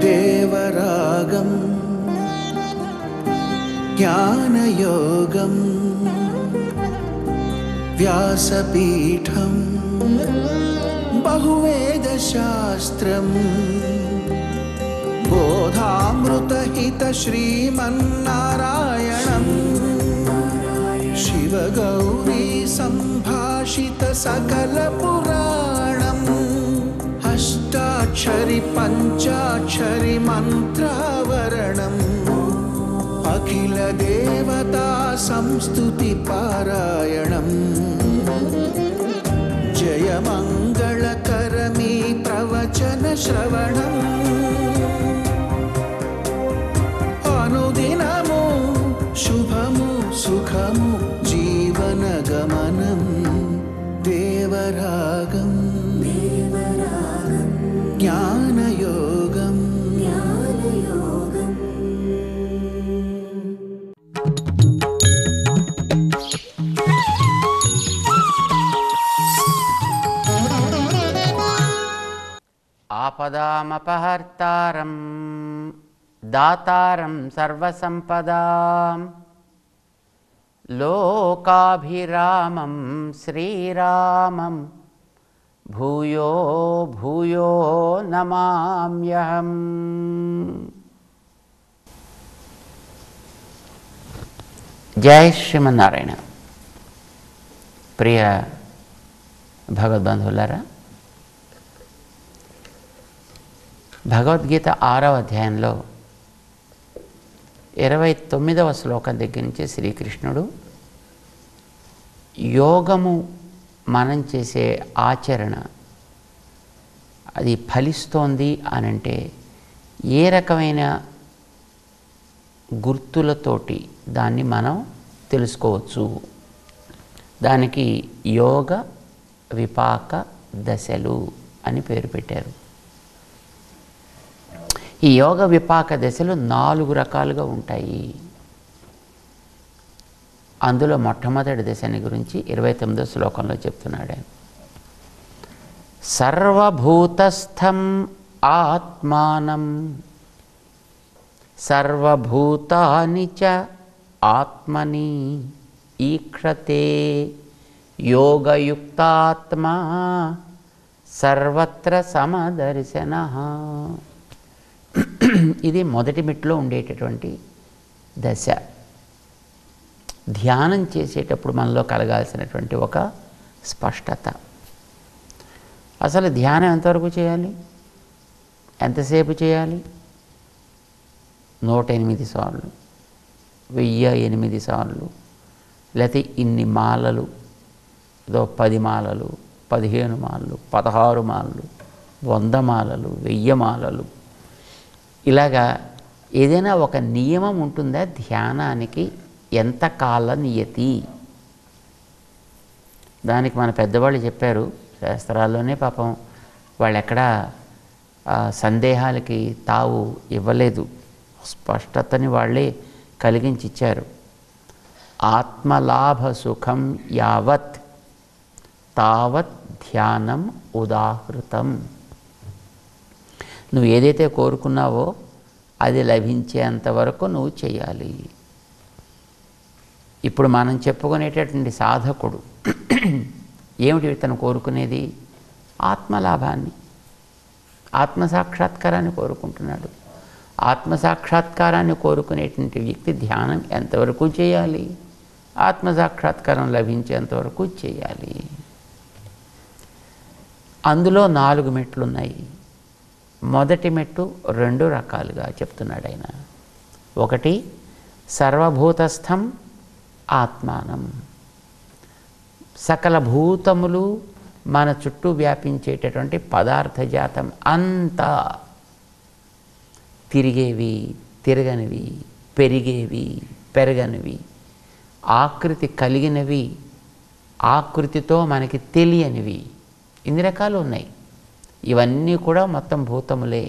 దేవరాగం జ్ఞానయోగం వ్యాసపీఠం బహువేదశాస్త్రం బోధామృతహిత శ్రీమన్నారాయణం శివగౌరీ సంభాషిత సకల పురాణం అష్టాక్షరి పంచాక్షరి మంత్రావరణం అఖిల దేవతా సంస్తుతి పారాయణం జయమంగళకరమీ ప్రవచన శ్రవణం అనుదినము శుభము సుఖము జీవనగమనం దేవరాగం జ్ఞానయోగం ఆపదామపహర్తారం దాతారం సర్వసంపదాం లోకాభిరామం శ్రీరామం భూయో భూయో నమామ్యహం. జై శ్రీమన్నారాయణ. ప్రియ భగవద్బంధువులారా, భగవద్గీత 6వ అధ్యాయంలో 29వ శ్లోకం దగ్గర నుంచి శ్రీకృష్ణుడు యోగము మనం చేసే ఆచరణ అది ఫలిస్తోంది అనంటే ఏ రకమైన గుర్తులతోటి దాన్ని మనం తెలుసుకోవచ్చు. దానికి యోగ విపాక దశలు అని పేరు పెట్టారు. ఈ యోగ విపాక దశలు 4 రకాలుగా ఉంటాయి. అందులో మొట్టమొదటి దశని గురించి 29వ శ్లోకంలో చెప్తున్నాడు. సర్వభూతస్థం ఆత్మానం సర్వభూతాని చ ఆత్మని ఈక్షతే యోగయుక్తాత్మా సర్వత్ర సమదర్శనః. ఇది మొదటి మెట్లో ఉండేటటువంటి దశ. ధ్యానం చేసేటప్పుడు మనలో కలగాల్సినటువంటి ఒక స్పష్టత. అసలు ధ్యానం ఎంతవరకు చేయాలి, ఎంతసేపు చేయాలి? 108 సార్లు, 1008 సార్లు, లేకపోతే ఇన్ని మాలలు, ఏదో 10 మాలలు, 15 మాలలు, 16 మాలలు, 100 మాలలు, 1000 మాలలు, ఇలాగా ఏదైనా ఒక నియమం ఉంటుందా ధ్యానానికి? ఎంత కాల నియతి? దానికి మన పెద్దవాళ్ళు చెప్పారు శాస్త్రాల్లోనే. పాపం వాళ్ళు ఎక్కడా సందేహాలకి తావు ఇవ్వలేదు, స్పష్టతని వాళ్ళే కలిగించి ఇచ్చారు. ఆత్మలాభ సుఖం యావత్ తావత్ ధ్యానం ఉదాహృతం. నువ్వు ఏదైతే కోరుకున్నావో అది లభించేంత వరకు నువ్వు చేయాలి. ఇప్పుడు మనం చెప్పుకునేటటువంటి సాధకుడు ఏమిటి తను కోరుకునేది? ఆత్మలాభాన్ని, ఆత్మసాక్షాత్కారాన్ని కోరుకుంటున్నాడు. ఆత్మసాక్షాత్కారాన్ని కోరుకునేటువంటి వ్యక్తి ధ్యానం ఎంతవరకు చేయాలి? ఆత్మసాక్షాత్కారం లభించేంతవరకు చేయాలి. అందులో 4 మెట్లు ఉన్నాయి. మొదటి మెట్టు 2 రకాలుగా చెప్తున్నాడు ఆయన. ఒకటి సర్వభూతస్థం ఆత్మానం. సకల భూతములు మన చుట్టూ వ్యాపించేటటువంటి పదార్థజాతం అంతా తిరిగేవి, తిరగనివి, పెరిగేవి, పెరగనివి, ఆకృతి కలిగినవి, ఆకృతితో మనకి తెలియనివి, ఇన్ని రకాలు ఉన్నాయి. ఇవన్నీ కూడా మొత్తం భూతములే.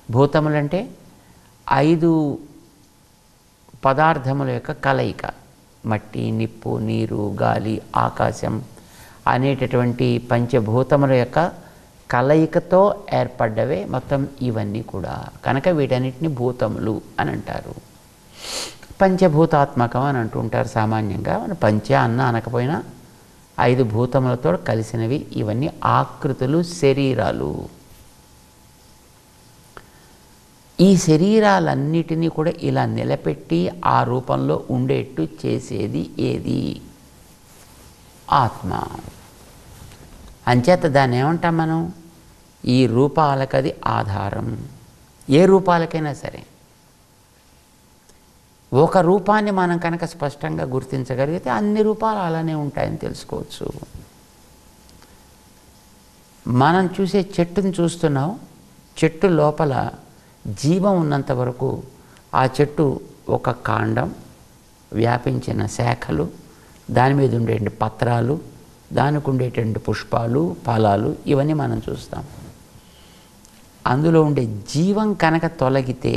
భూతములంటే 5 పదార్థముల యొక్క కలయిక. మట్టి, నిప్పు, నీరు, గాలి, ఆకాశం అనేటటువంటి పంచభూతముల యొక్క కలయికతో ఏర్పడ్డవే మొత్తం ఇవన్నీ కూడా. కనుక వీటన్నిటిని భూతములు అని అంటారు. పంచభూతాత్మకం అని అంటుంటారు సామాన్యంగా. మన పంచ అన్న అనకపోయినా 5 భూతములతో కలిసినవి ఇవన్నీ ఆకృతులు, శరీరాలు. ఈ శరీరాలన్నిటినీ కూడా ఇలా నిలబెట్టి ఆ రూపంలో ఉండేట్టు చేసేది ఏది? ఆత్మ. అంచేత దాన్ని ఏమంటాం మనం? ఈ రూపాలకది ఆధారం. ఏ రూపాలకైనా సరే ఒక రూపాన్ని మనం కనుక స్పష్టంగా గుర్తించగలిగితే అన్ని రూపాలు అలానే ఉంటాయని తెలుసుకోవచ్చు. మనం చూసే చెట్టుని చూస్తున్నాం. చెట్టు లోపల జీవం ఉన్నంత వరకు ఆ చెట్టు ఒక కాండం, వ్యాపించిన శాఖలు, దాని మీద ఉండేటువంటి పత్రాలు, దానికి ఉండేటువంటి పుష్పాలు, ఫలాలు, ఇవన్నీ మనం చూస్తాం. అందులో ఉండే జీవం కనుక తొలగితే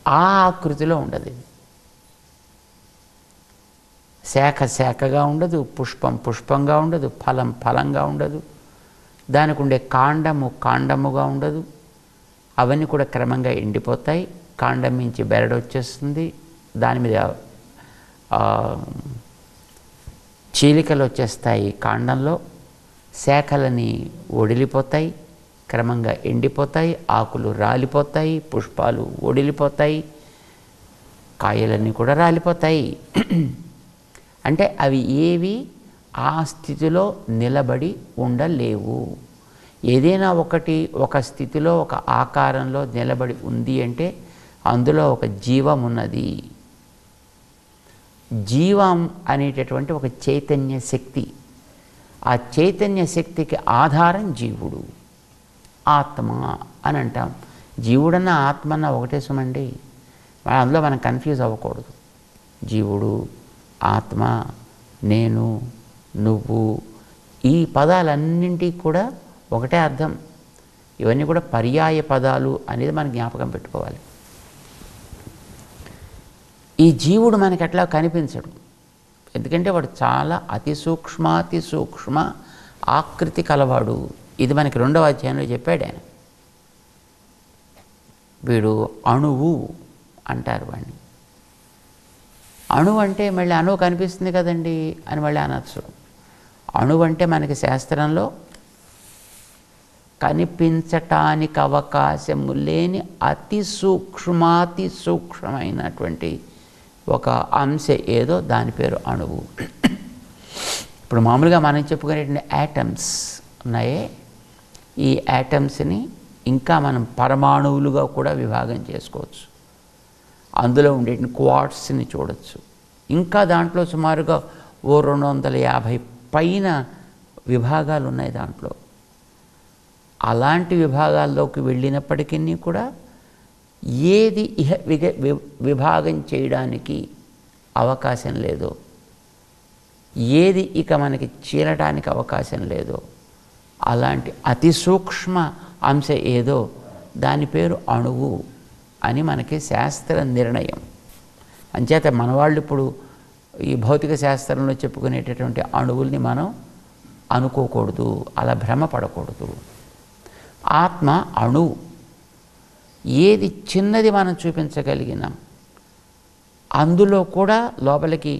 ఆ ఆకృతిలో ఉండదు. శాఖ శాఖగా ఉండదు, పుష్పం పుష్పంగా ఉండదు, ఫలం ఫలంగా ఉండదు, దానికి ఉండే కాండము కాండముగా ఉండదు. అవన్నీ కూడా క్రమంగా ఎండిపోతాయి. కాండం నుంచి బెరడొచ్చేస్తుంది, దాని మీద చీలికలు వచ్చేస్తాయి. కాండంలో శాఖలని ఒడిలిపోతాయి, క్రమంగా ఎండిపోతాయి, ఆకులు రాలిపోతాయి, పుష్పాలు ఒడిలిపోతాయి, కాయలన్నీ కూడా రాలిపోతాయి. అంటే అవి ఏవి ఆ స్థితిలో నిలబడి ఉండలేవు. ఏదైనా ఒకటి ఒక స్థితిలో ఒక ఆకారంలో నిలబడి ఉంది అంటే అందులో ఒక జీవం ఉన్నది. జీవం అనేటటువంటి ఒక చైతన్య శక్తి. ఆ చైతన్య శక్తికి ఆధారం జీవుడు, ఆత్మ అని అంటాం. జీవుడన్న ఆత్మన్న ఒకటే సుమండి. అందులో మనం కన్ఫ్యూజ్ అవ్వకూడదు. జీవుడు, ఆత్మ, నేను, నువ్వు, ఈ పదాలన్నింటికి కూడా ఒకటే అర్థం. ఇవన్నీ కూడా పర్యాయ పదాలు అనేది మనం జ్ఞాపకం పెట్టుకోవాలి. ఈ జీవుడు మనకి ఎట్లా కనిపించడు. ఎందుకంటే వాడు చాలా అతి సూక్ష్మ ఆకృతి కలవాడు. ఇది మనకి 2వ అధ్యాయంలో చెప్పాడు ఆయన. వీడు అణువు అంటారు వాడిని. అణువు అంటే మళ్ళీ అణువు కనిపిస్తుంది కదండి అని మళ్ళీ అనొచ్చు. అణువు అంటే మనకి శాస్త్రంలో కనిపించటానికి అవకాశము లేని అతి సూక్ష్మైనటువంటి ఒక అంశ ఏదో దాని పేరు అణువు. ఇప్పుడు మామూలుగా మనం చెప్పుకునేటువంటి యాటమ్స్ ఉన్నాయే, ఈ యాటమ్స్ని ఇంకా మనం పరమాణువులుగా కూడా విభాగం చేసుకోవచ్చు. అందులో ఉండే క్వార్ట్స్ని చూడవచ్చు. ఇంకా దాంట్లో సుమారుగా 250 పైన విభాగాలు ఉన్నాయి దాంట్లో. అలాంటి విభాగాల్లోకి వెళ్ళినప్పటికీ కూడా ఏది విభాగం చేయడానికి అవకాశం లేదో, ఏది ఇక మనకి చీలటానికి అవకాశం లేదో అలాంటి అతి సూక్ష్మ అంశ ఏదో దాని పేరు అణువు అని మనకి శాస్త్ర నిర్ణయం. అంచేత మనవాళ్ళు ఇప్పుడు ఈ భౌతిక శాస్త్రంలో చెప్పుకునేటటువంటి అణువుల్ని మనం అనుకోకూడదు, అలా భ్రమపడకూడదు. ఆత్మ అణువు. ఏది చిన్నది మనం చూపించగలిగినాం అందులో కూడా లోపలికి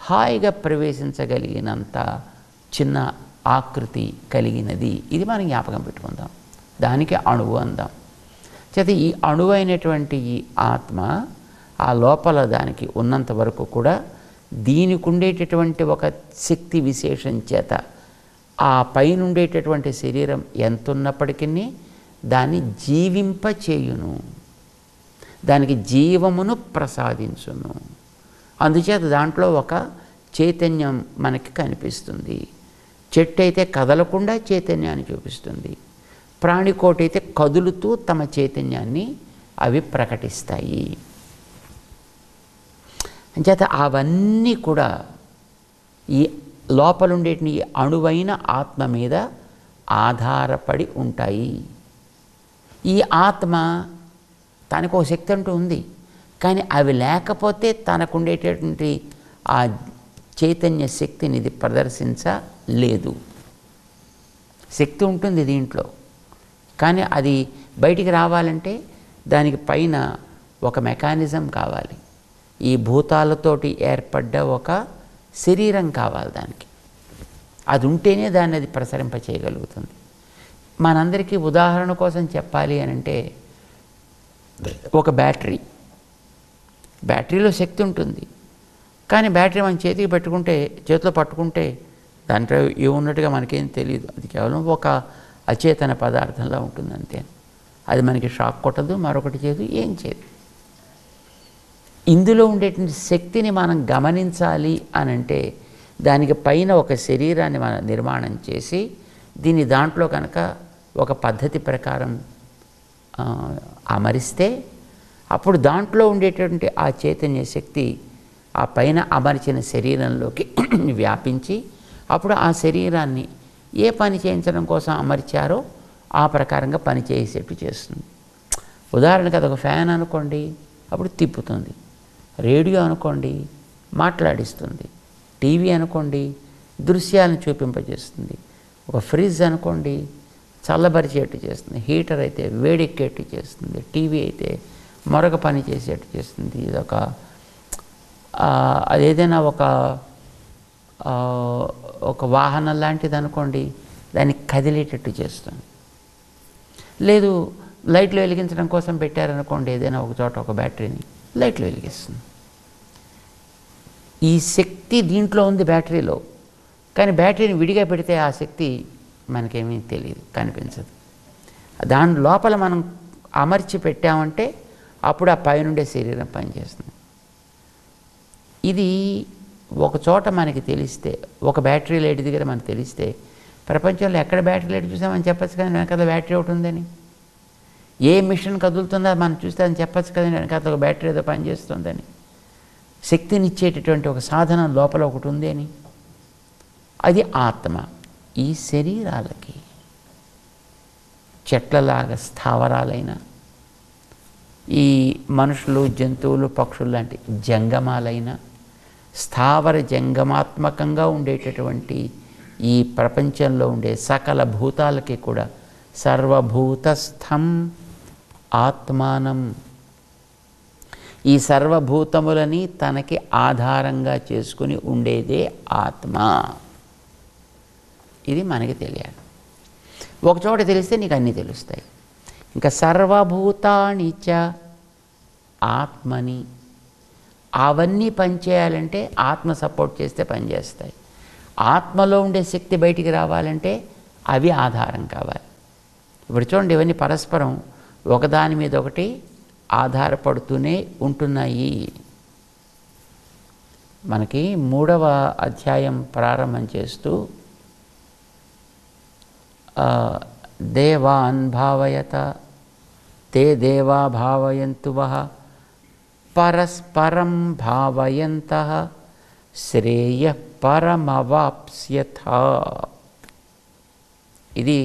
హాయిగా ప్రవేశించగలిగినంత చిన్న ఆకృతి కలిగినది. ఇది మనం జ్ఞాపకం పెట్టుకుందాం. దానికి అణువు అందాం. చేత ఈ అణువైనటువంటి ఈ ఆత్మ ఆ లోపల దానికి ఉన్నంత వరకు కూడా దీనికి ఉండేటటువంటి ఒక శక్తి విశేషం చేత ఆ పైన ఉండేటటువంటి శరీరం ఎంత ఉన్నప్పటికీ దాన్ని జీవింపచేయును, దానికి జీవమును ప్రసాదించును. అందుచేత దాంట్లో ఒక చైతన్యం మనకి కనిపిస్తుంది. చెట్టు అయితే కదలకుండా చైతన్యాన్ని చూపిస్తుంది, ప్రాణికోటి అయితే కదులుతూ తమ చైతన్యాన్ని అవి ప్రకటిస్తాయి. అంచేత అవన్నీ కూడా ఈ లోపలుండేటి అణువైన ఆత్మ మీద ఆధారపడి ఉంటాయి. ఈ ఆత్మ తనకు ఒక శక్తి అంటూ ఉంది, కానీ అవి లేకపోతే తనకుండేటటువంటి ఆ చైతన్య శక్తిని ఇది ప్రదర్శించలేదు. శక్తి ఉంటుంది దీంట్లో, కానీ అది బయటికి రావాలంటే దానికి పైన ఒక మెకానిజం కావాలి. ఈ భూతాలతోటి ఏర్పడ్డ ఒక శరీరం కావాలి దానికి. అది ఉంటేనే దాన్ని అది ప్రసరింప చేయగలుగుతుంది. మనందరికీ ఉదాహరణ కోసం చెప్పాలి అని అంటే, ఒక బ్యాటరీలో శక్తి ఉంటుంది, కానీ బ్యాటరీ మన చేతిలో పట్టుకుంటే దాంట్లో ఏమున్నట్టుగా మనకేం తెలియదు. అది కేవలం ఒక అచేతన పదార్థంలా ఉంటుంది అంతే. అది మనకి షాక్ కొట్టదు, మరొకటి చేయదు, ఏం చేయదు. ఇందులో ఉండేటువంటి శక్తిని మనం గమనించాలి అని అంటే దానికి పైన ఒక శరీరాన్ని మనం నిర్మాణం చేసి దీన్ని దాంట్లో కనుక ఒక పద్ధతి ప్రకారం అమరిస్తే అప్పుడు దాంట్లో ఉండేటువంటి ఆ చైతన్య శక్తి ఆ పైన అమర్చిన శరీరంలోకి వ్యాపించి అప్పుడు ఆ శరీరాన్ని ఏ పని చేయించడం కోసం అమర్చారో ఆ ప్రకారంగా పని చేసేట్టు చేస్తుంది. ఉదాహరణకు అదొక ఫ్యాన్ అనుకోండి, అప్పుడు తిప్పుతుంది. రేడియో అనుకోండి, మాట్లాడిస్తుంది. టీవీ అనుకోండి, దృశ్యాలను చూపింపజేస్తుంది. ఒక ఫ్రిడ్జ్ అనుకోండి, చల్లబరిచేట్టు చేస్తుంది. హీటర్ అయితే వేడెక్కేట్టు చేస్తుంది. టీవీ అయితే మరొక పని చేసేట్టు చేస్తుంది. ఇదొక అదేదైనా ఒక వాహనం లాంటిది అనుకోండి, దాన్ని కదిలేటట్టు చేస్తుంది. లేదు లైట్లు వెలిగించడం కోసం పెట్టారనుకోండి, ఏదైనా ఒక చోట ఒక బ్యాటరీని, లైట్లు వెలిగిస్తుంది. ఈ శక్తి దీంట్లో ఉంది బ్యాటరీలో, కానీ బ్యాటరీని విడిగా పెడితే ఆ శక్తి మనకేమీ తెలియదు, కనిపించదు. దాని లోపల మనం అమర్చి పెట్టామంటే అప్పుడు ఆ పైనుండే శరీరం పనిచేస్తుంది. ఇది ఒక చోట మనకి తెలిస్తే, ఒక బ్యాటరీ లైట్ దగ్గర మనకు తెలిస్తే, ప్రపంచంలో ఎక్కడ బ్యాటరీ లైట్ చూసామని చెప్పచ్చు కదా వెనకాల బ్యాటరీ ఒకటి ఉందని. ఏ మిషన్ కదులుతుందో మనం చూస్తే అని చెప్పచ్చు కదండి వెనకాల ఒక బ్యాటరీ ఏదో పనిచేస్తుందని. శక్తినిచ్చేటటువంటి ఒక సాధనం లోపల ఒకటి ఉంది అని. అది ఆత్మ. ఈ శరీరాలకి చెట్లలాగా స్థావరాలైన, ఈ మనుషులు జంతువులు పక్షులు లాంటి జంగమాలైన, స్థావర జంగమాత్మకంగా ఉండేటటువంటి ఈ ప్రపంచంలో ఉండే సకల భూతాలకి కూడా సర్వభూతస్థం ఆత్మానం, ఈ సర్వభూతములని తనకి ఆధారంగా చేసుకుని ఉండేదే ఆత్మ. ఇది మనకి తెలియాలి. ఒకచోట తెలిస్తే నీకు అన్నీ తెలుస్తాయి. ఇంకా సర్వభూతాని చ ఆత్మని, అవన్నీ పనిచేయాలంటే ఆత్మ సపోర్ట్ చేస్తే పనిచేస్తాయి. ఆత్మలో ఉండే శక్తి బయటికి రావాలంటే అవి ఆధారం కావాలి. ఇప్పుడు చూడండి, ఇవన్నీ పరస్పరం ఒకదాని మీద ఒకటి ఆధారపడుతూనే ఉంటున్నాయి. మనకి 3వ అధ్యాయం ప్రారంభం చేస్తూ దేవాన్ భావయత తే దేవా భావయంతు వః పరస్పరం భావయంతః శ్రేయః పరమవాప్స్యథ. ఇది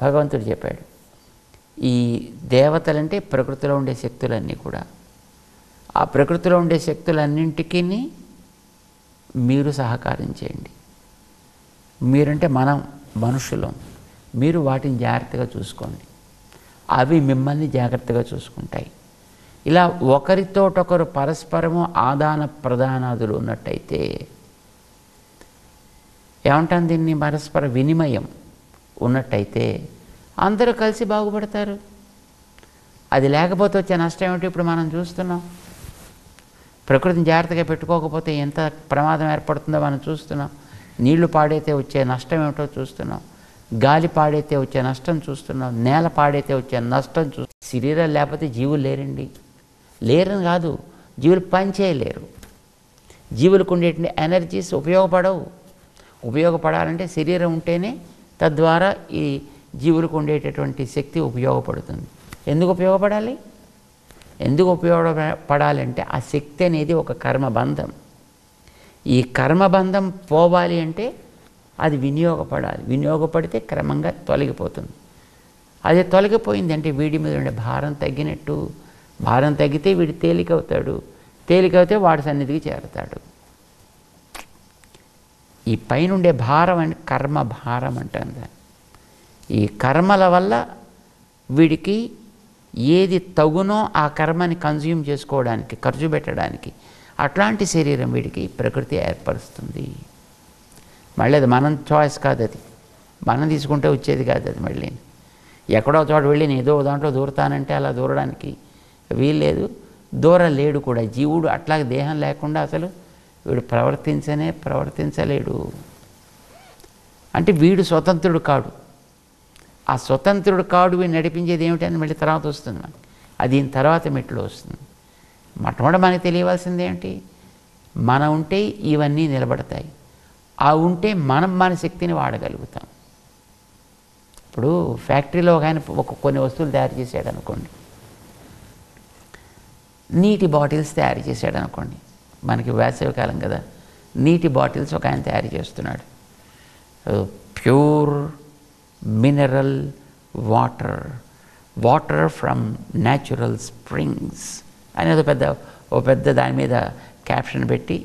భగవంతుడు చెప్పాడు. ఈ దేవతలంటే ప్రకృతిలో ఉండే శక్తులన్నీ కూడా, ఆ ప్రకృతిలో ఉండే శక్తులన్నింటికీ మీరు సహకారం చేయండి. మీరంటే మనం మనుషులం, మీరు వాటిని జాగ్రత్తగా చూసుకోండి, అవి మిమ్మల్ని జాగ్రత్తగా చూసుకుంటాయి. ఇలా ఒకరితోటొకరు పరస్పరము ఆదాన ప్రదానాదులు ఉన్నట్టయితే ఏమంటాం దీన్ని, పరస్పర వినిమయం ఉన్నట్టయితే అందరూ కలిసి బాగుపడతారు. అది లేకపోతే వచ్చే నష్టం ఏమిటి ఇప్పుడు మనం చూస్తున్నాం. ప్రకృతిని జాగ్రత్తగా పెట్టుకోకపోతే ఎంత ప్రమాదం ఏర్పడుతుందో మనం చూస్తున్నాం. నీళ్లు పాడైతే వచ్చే నష్టం ఏమిటో చూస్తున్నాం. గాలి పాడైతే వచ్చే నష్టం చూస్తున్నాం. నేల పాడైతే వచ్చే నష్టం చూస్తున్నాం. శరీరాలు లేకపోతే జీవులు లేరండి. లేరని కాదు, జీవులు పని చేయలేరు. జీవులకు ఉండేటువంటి ఎనర్జీస్ ఉపయోగపడవు. ఉపయోగపడాలంటే శరీరం ఉంటేనే తద్వారా ఈ జీవులకు ఉండేటటువంటి శక్తి ఉపయోగపడుతుంది. ఎందుకు ఉపయోగపడాలి? ఎందుకు ఉపయోగపడాలంటే ఆ శక్తి అనేది ఒక కర్మబంధం. ఈ కర్మబంధం పోవాలి అంటే అది వినియోగపడాలి. వినియోగపడితే క్రమంగా తొలగిపోతుంది. అది తొలగిపోయింది అంటే వీడి మీద ఉండే భారం తగ్గినట్టు. భారం తగ్గితే వీడు తేలికవుతాడు. తేలికవుతే వాడి సన్నిధికి చేరతాడు. ఈ పైనుండే భారం అని కర్మ భారం అంటాను దాన్ని. ఈ కర్మల వల్ల వీడికి ఏది తగునో ఆ కర్మని కన్జ్యూమ్ చేసుకోవడానికి, ఖర్చు పెట్టడానికి అట్లాంటి శరీరం వీడికి ప్రకృతి ఏర్పరుస్తుంది. మళ్ళీ అది మనం చాయిస్ కాదు, అది మనం తీసుకుంటే వచ్చేది కాదు. అది మళ్ళీ ఎక్కడో చోట వెళ్ళి నేను ఏదో దాంట్లో దూరతానంటే అలా దూరడానికి వీల్లేదు, దూరలేడు కూడా. జీవుడు అట్లాగే దేహం లేకుండా అసలు వీడు ప్రవర్తించలేడు. అంటే వీడు స్వతంత్రుడు కాడు. ఆ స్వతంత్రుడు కాడు వీడు నడిపించేది ఏమిటని మళ్ళీ తర్వాత వస్తుంది మనకి. అది దీని తర్వాత మెట్లు వస్తుంది. మొట్టమొదటి మనకి తెలియవలసింది ఏంటి? మనం ఉంటే ఇవన్నీ నిలబడతాయి. ఆ ఉంటే మనం మన శక్తిని వాడగలుగుతాం. ఇప్పుడు ఫ్యాక్టరీలో ఒక ఆయన కొన్ని వస్తువులు తయారు చేశాడు అనుకోండి, నీటి బాటిల్స్ తయారు చేశాడు అనుకోండి. మనకి వేసవికాలం కదా, నీటి బాటిల్స్ ఒక ఆయన తయారు చేస్తున్నాడు. Pure mineral water from natural springs అనేది ఒక పెద్ద దాని మీద క్యాప్షన్ పెట్టి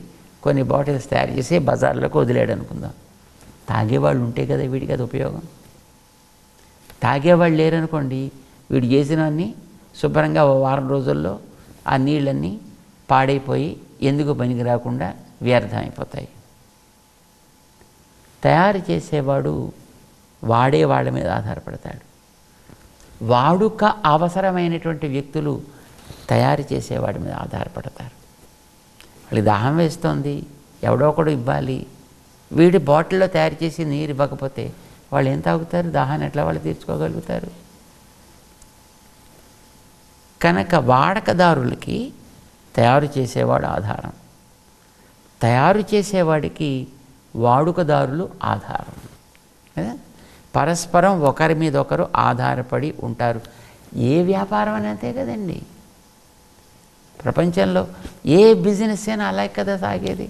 కొన్ని బాటిల్స్ తయారు చేసి బజార్లోకి వదిలేడు అనుకుందాం. తాగేవాళ్ళు ఉంటే కదా వీడికి అది ఉపయోగం. తాగేవాళ్ళు లేరనుకోండి, వీడు చేసినవన్నీ శుభ్రంగా వారం రోజుల్లో ఆ నీళ్ళన్నీ పాడైపోయి ఎందుకు పనికి రాకుండా వ్యర్థమైపోతాయి. తయారు చేసేవాడు వాడే వాళ్ళ మీద ఆధారపడతాడు. వాడుక అవసరమైనటువంటి వ్యక్తులు తయారు చేసేవాడి మీద ఆధారపడతారు. వాళ్ళకి దాహం వేస్తోంది, ఎవడో ఒకడు ఇవ్వాలి. వీడి బాటిల్లో తయారు చేసి నీరు ఇవ్వకపోతే వాళ్ళు ఏం తాగుతారు? దాహాన్ని ఎట్లా వాళ్ళు తీర్చుకోగలుగుతారు? కనుక వాడకదారులకి తయారు చేసేవాడు ఆధారం, తయారు చేసేవాడికి వాడుకదారులు ఆధారం. పరస్పరం ఒకరి మీద ఒకరు ఆధారపడి ఉంటారు. ఏ వ్యాపారం అని అంతే కదండి. ప్రపంచంలో ఏ బిజినెస్ అయినా అలాగే కదా సాగేది.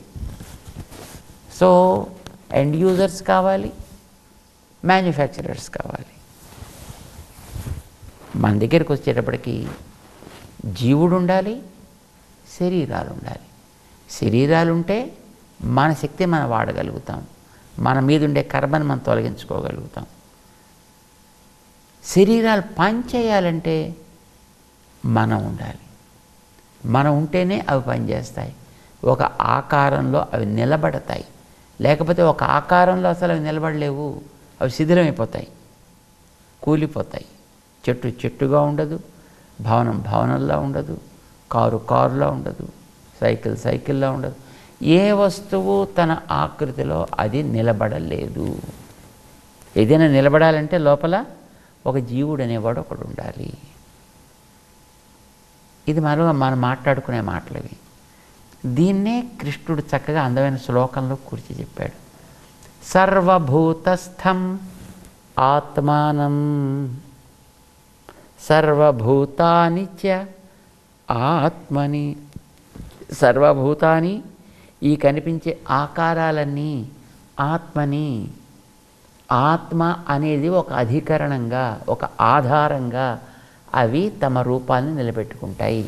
సో ఎండ్ యూజర్స్ కావాలి, మ్యానుఫ్యాక్చరర్స్ కావాలి. మన దగ్గరికి వచ్చేటప్పటికి జీవుడు ఉండాలి, శరీరాలు ఉండాలి. శరీరాలు ఉంటే మన శక్తి మనం వాడగలుగుతాం, మన మీద ఉండే కర్మను మనం తొలగించుకోగలుగుతాం. శరీరాలు పనిచేయాలంటే మనం ఉండాలి. మనం ఉంటేనే అవి పనిచేస్తాయి. ఒక ఆకారంలో అవి నిలబడతాయి. లేకపోతే ఒక ఆకారంలో అసలు అవి నిలబడలేవు, అవి శిథిలమైపోతాయి, కూలిపోతాయి. చెట్టు చెట్టుగా ఉండదు, భవనం భవనంలా ఉండదు, కారు కారులా ఉండదు, సైకిల్ సైకిల్లా ఉండదు. ఏ వస్తువు తన ఆకృతిలో అది నిలబడలేదు. ఏదైనా నిలబడాలంటే లోపల ఒక జీవుడు అనేవాడు ఒకడు ఉండాలి. ఇది మనం మాట్లాడుకునే మాటలవి. దీన్నే కృష్ణుడు చక్కగా అందమైన శ్లోకంలో కూర్చి చెప్పాడు. సర్వభూతస్థం ఆత్మానం సర్వభూతాని చ ఆత్మని. సర్వభూతాని, ఈ కనిపించే ఆకారాలన్నీ ఆత్మని. ఆత్మ అనేది ఒక అధికరణంగా, ఒక ఆధారంగా అవి తమ రూపాన్ని నిలబెట్టుకుంటాయి.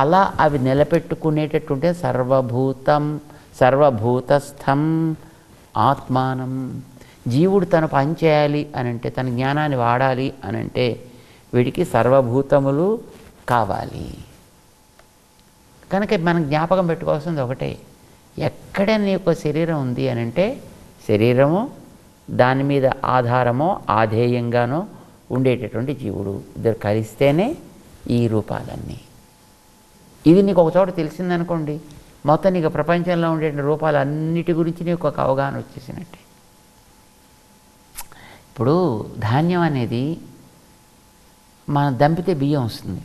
అలా అవి నిలబెట్టుకునేటట్టుంటే సర్వభూతస్థం ఆత్మానం. జీవుడు తను పనిచేయాలి అనంటే, తన జ్ఞానాన్ని వాడాలి అనంటే వీడికి సర్వభూతములు కావాలి. కనుక మనం జ్ఞాపకం పెట్టుకోవాల్సింది ఒకటే, ఎక్కడ నీకు శరీరం ఉంది అనంటే శరీరము, దాని మీద ఆధారమో ఆధేయంగానో ఉండేటటువంటి జీవుడు, ఇద్దరు కలిస్తేనే ఈ రూపాలన్నీ. ఇది నీకు ఒక చోట తెలిసిందనుకోండి, మొత్తం నీకు ప్రపంచంలో ఉండే రూపాలన్నిటి గురించి నీకు ఒక అవగాహన వచ్చేసినట్టే. ఇప్పుడు ధాన్యం అనేది మనం దంపితే బియ్యం వస్తుంది.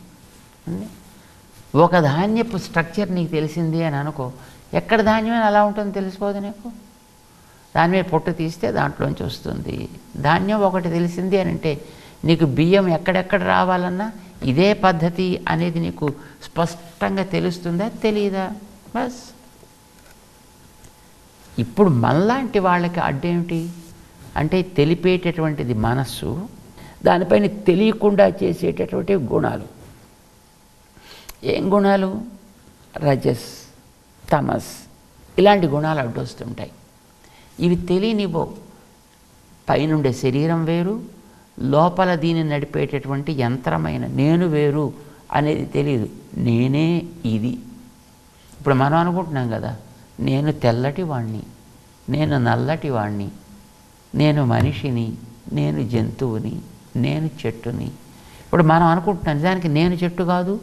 ఒక ధాన్యపు స్ట్రక్చర్ నీకు తెలిసింది అని అనుకో, ఎక్కడ ధాన్యం అలా ఉంటుందో తెలిసిపోదు నీకు. దాని మీద పొట్టు తీస్తే దాంట్లోంచి వస్తుంది. ధాన్యం ఒకటి తెలిసింది అని అంటే నీకు బియ్యం ఎక్కడెక్కడ రావాలన్నా ఇదే పద్ధతి అనేది నీకు స్పష్టంగా తెలుస్తుందా, తెలియదా? బస్. ఇప్పుడు మనలాంటి వాళ్ళకి అడ్డేమిటి అంటే తెలిపేటటువంటిది మనస్సు, దానిపైన తెలియకుండా చేసేటటువంటి గుణాలు. ఏం గుణాలు? రజస్, తమస్, ఇలాంటి గుణాలు అడ్డొస్తుంటాయి. ఇవి తెలియనివ్వవు. పైనుండే శరీరం వేరు, లోపల దీన్ని నడిపేటటువంటి యంత్రమైన నేను వేరు అనేది తెలియదు. నేనే ఇది. ఇప్పుడు మనం అనుకుంటున్నాం కదా, నేను తెల్లటి వాణ్ణి, నేను నల్లటి వాణ్ణి, నేను మనిషిని, నేను జంతువుని, నేను చెట్టుని. ఇప్పుడు మనం అనుకుంటున్నాం, నిజానికి నేను చెట్టు కాదు,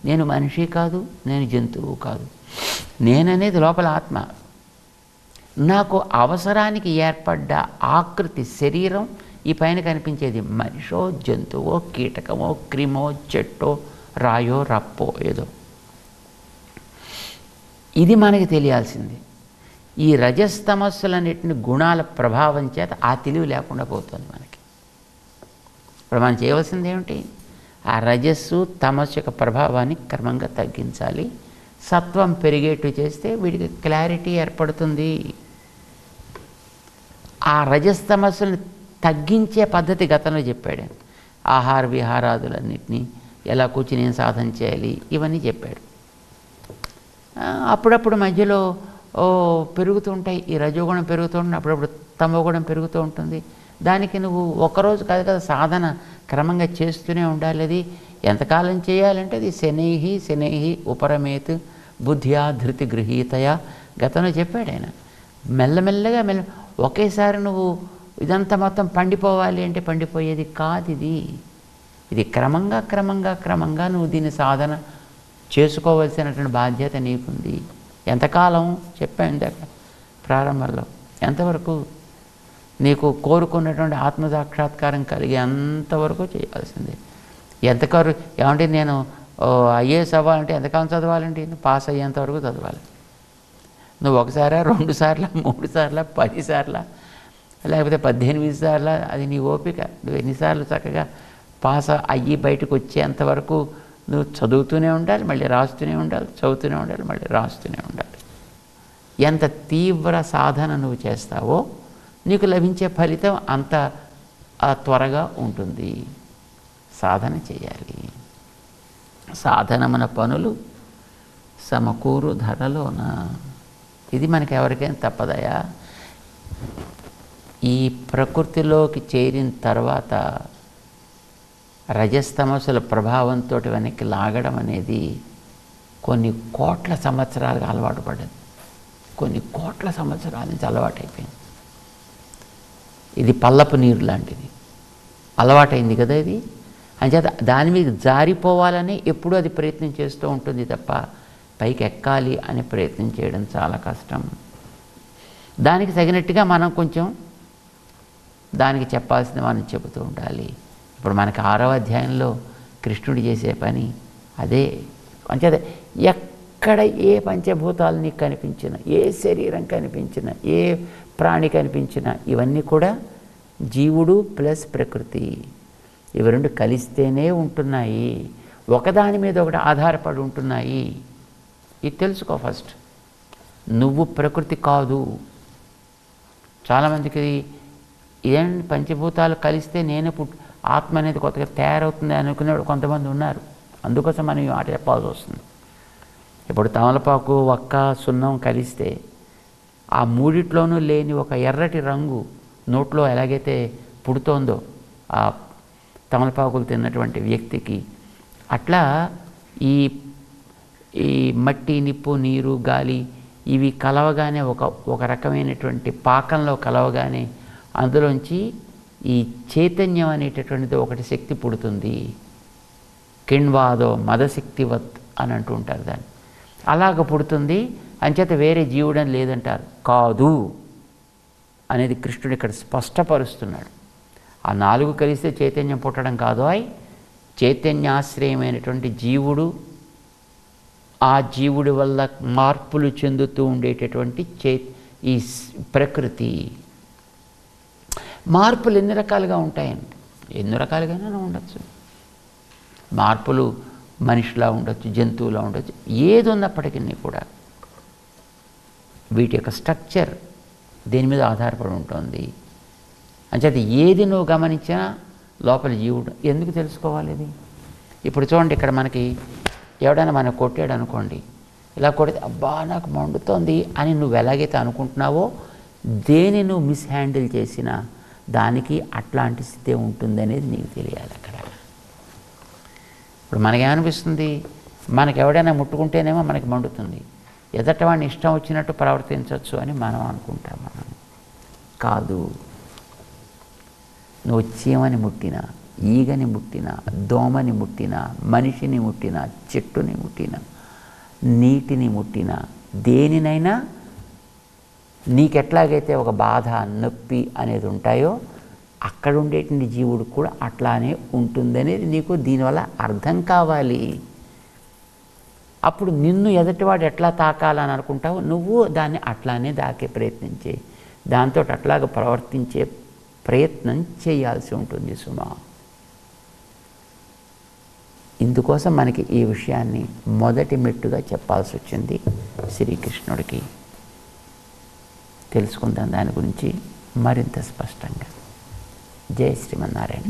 నేను మనిషి కాదు, నేను జంతువు కాదు. నేననేది లోపల ఆత్మ. నాకు అవసరానికి ఏర్పడ్డ ఆకృతి శరీరం, ఈ పైన కనిపించేది మనిషో, జంతువో, కీటకమో, క్రిమో, చెట్టో, రాయో, రప్పో ఏదో. ఇది మనకి తెలియాల్సింది. ఈ రజస్తమస్సులన్నిటిని గుణాల ప్రభావం చేత ఆ తెలివి లేకుండా పోతుంది మనకి. ఇప్పుడు మనం చేయవలసింది ఏమిటి? ఆ రజస్సు తమస్సు యొక్క ప్రభావాన్ని క్రమంగా తగ్గించాలి. సత్వం పెరిగేట్టు చేస్తే వీడికి క్లారిటీ ఏర్పడుతుంది. ఆ రజస్తమస్సులను తగ్గించే పద్ధతి గతంలో చెప్పాడు. ఆహార విహారాదులన్నింటినీ ఎలా కూర్చుని ఏం సాధన చేయాలి ఇవన్నీ చెప్పాడు. అప్పుడప్పుడు మధ్యలో పెరుగుతూ ఉంటాయి. ఈ రజోగుణం పెరుగుతూ ఉంటుంది, అప్పుడప్పుడు తమోగుణం పెరుగుతూ ఉంటుంది. దానికి నువ్వు ఒక్కరోజు కాదు కదా, సాధన క్రమంగా చేస్తూనే ఉండాలి. అది ఎంతకాలం చేయాలంటే అది శనైహి ఉపరమేత్ బుద్ధ్యా ధృతి గృహీతయా గతంలో చెప్పాడు ఆయన. మెల్లమెల్లగా ఒకేసారి నువ్వు ఇదంతా మొత్తం పండిపోవాలి అంటే పండిపోయేది కాదు. ఇది క్రమంగా నువ్వు దీన్ని సాధన చేసుకోవలసినటువంటి బాధ్యత నీకుంది. ఎంతకాలం చెప్పాను ఇందాక ప్రారంభంలో, ఎంతవరకు నీకు కోరుకున్నటువంటి ఆత్మసాక్షాత్కారం కలిగే అంతవరకు చేయాల్సిందే. ఎంతవరకు ఏమంటే నేను ఐఏఎస్ అవ్వాలంటే ఎంతకాలం చదవాలండి? నువ్వు పాస్ అయ్యేంతవరకు చదవాలి. నువ్వు ఒకసారా, 2 సార్లు, 3 సార్లు, 10 సార్లు, లేకపోతే 18 సార్లు, అది నీ ఓపిక. నువ్వు ఎన్నిసార్లు చక్కగా పాస్ అయ్యి బయటకు వచ్చేంతవరకు నువ్వు చదువుతూనే ఉండాలి, మళ్ళీ రాస్తూనే ఉండాలి, చదువుతూనే ఉండాలి, మళ్ళీ రాస్తూనే ఉండాలి. ఎంత తీవ్ర సాధన నువ్వు చేస్తావో నీకు లభించే ఫలితం అంత త్వరగా ఉంటుంది. సాధన చేయాలి. సాధనమున పనులు సమకూరు ధరలోన. ఇది మనకి ఎవరికైనా తప్పదయా. ఈ ప్రకృతిలోకి చేరిన తర్వాత రజస్తమస్సుల ప్రభావంతో వెనక్కి లాగడం అనేది కొన్ని కోట్ల సంవత్సరాలుగా అలవాటు పడ్డది. కొన్ని కోట్ల సంవత్సరాల నుంచి అలవాటైపోయింది. ఇది పల్లపు నీరు లాంటిది, అలవాటైంది కదా ఇది. అంచేత దాని మీద జారిపోవాలని ఎప్పుడూ అది ప్రయత్నం చేస్తూ ఉంటుంది తప్ప పైకి ఎక్కాలి అనే ప్రయత్నం చేయడం చాలా కష్టం. దానికి తగినట్టుగా మనం కొంచెం దానికి చెప్పాల్సింది మనం చెబుతూ ఉండాలి. ఇప్పుడు మనకి 6వ అధ్యాయంలో కృష్ణుడు చేసే పని అదే. అంచేత ఎక్కడ ఏ పంచభూతాలు నీకు కనిపించినా, ఏ శరీరం కనిపించినా, ఏ ప్రాణి కనిపించినా, ఇవన్నీ కూడా జీవుడు ప్లస్ ప్రకృతి, ఇవి రెండు కలిస్తేనే ఉంటున్నాయి. ఒకదాని మీద ఒకటి ఆధారపడి ఉంటున్నాయి. ఇది తెలుసుకో ఫస్ట్. నువ్వు ప్రకృతి కాదు. చాలామందికి ఇదేంటి పంచభూతాలు కలిస్తే నేను ఆత్మ అనేది కొత్తగా తయారవుతుంది అనుకునేవాడు కొంతమంది ఉన్నారు. అందుకోసం మనం ఈ మాట చెప్పాల్సి వస్తుంది. ఇప్పుడు తమలపాకు, వక్క, సున్నం కలిస్తే ఆ మూడిట్లోనూ లేని ఒక ఎర్రటి రంగు నోట్లో ఎలాగైతే పుడుతోందో ఆ తమలపాకులు తిన్నటువంటి వ్యక్తికి, అట్లా ఈ ఈ మట్టి, నిప్పు, నీరు, గాలి ఇవి కలవగానే ఒక రకమైనటువంటి పాకంలో కలవగానే అందులోంచి ఈ చైతన్యం అనేటటువంటిది ఒకటి శక్తి పుడుతుంది. కిణ్వాదో మదశక్తివత్ అని అంటూ ఉంటారు దాన్ని. అలాగ పుడుతుంది. అంచేత వేరే జీవుడని లేదంటారు. కాదు అనేది కృష్ణుడు ఇక్కడ స్పష్టపరుస్తున్నాడు. ఆ 4 కలిస్తే చైతన్యం పుట్టడం కాదు. చైతన్యాశ్రయమైనటువంటి జీవుడు, ఆ జీవుడి వల్ల మార్పులు చెందుతూ ఉండేటటువంటి ఈ ప్రకృతి. మార్పులు ఎన్ని రకాలుగా ఉంటాయండి? ఎన్ని రకాలుగానే ఉండొచ్చు. మార్పులు మనిషిలా ఉండొచ్చు, జంతువులా ఉండొచ్చు, ఏది ఉన్నప్పటికీ కూడా వీటి యొక్క స్ట్రక్చర్ దేని మీద ఆధారపడి ఉంటుంది. అంచేత ఏది నువ్వు గమనించినా లోపల జీవుడు. ఎందుకు తెలుసుకోవాలి ఇది? ఇప్పుడు చూడండి, ఇక్కడ మనకి ఎవడైనా మనం కొట్టాడు అనుకోండి, ఇలా కొడితే అబ్బా నాకు మండుతోంది అని నువ్వు ఎలాగైతే అనుకుంటున్నావో, దేని నువ్వు మిస్హ్యాండిల్ చేసినా, దానికి అట్లాంటి స్థితి ఉంటుందనేది నీకు తెలియాలి అక్కడ. ఇప్పుడు మనకేమనిపిస్తుంది, మనకి ఎవడైనా ముట్టుకుంటేనేమో మనకి మండుతుంది, ఎదటవాడిని ఇష్టం వచ్చినట్టు ప్రవర్తించవచ్చు అని మనం అనుకుంటాం. మనం కాదు. నువ్వు చీమని ముట్టినా, ఈగని ముట్టినా, దోమని ముట్టినా, మనిషిని ముట్టినా, చెట్టుని ముట్టినా, నీటిని ముట్టినా, దేనినైనా నీకెట్లాగైతే ఒక బాధ, నొప్పి అనేది ఉంటాయో అక్కడ ఉండేటువంటి జీవుడు కూడా అట్లానే ఉంటుందనేది నీకు దీనివల్ల అర్థం కావాలి. అప్పుడు నిన్ను ఎదుటివాడు ఎట్లా తాకాలని అనుకుంటావు, నువ్వు దాన్ని అట్లానే దాకే ప్రయత్నం చేయి. దాంతో అట్లాగ ప్రవర్తించే ప్రయత్నం చేయాల్సి ఉంటుంది సుమా. ఇందుకోసం మనకి ఈ విషయాన్ని మొదటి మెట్టుగా చెప్పాల్సి వచ్చింది శ్రీకృష్ణుడికి. తెలుసుకుందాం దాని గురించి మరింత స్పష్టంగా. జై శ్రీమన్నారాయణ.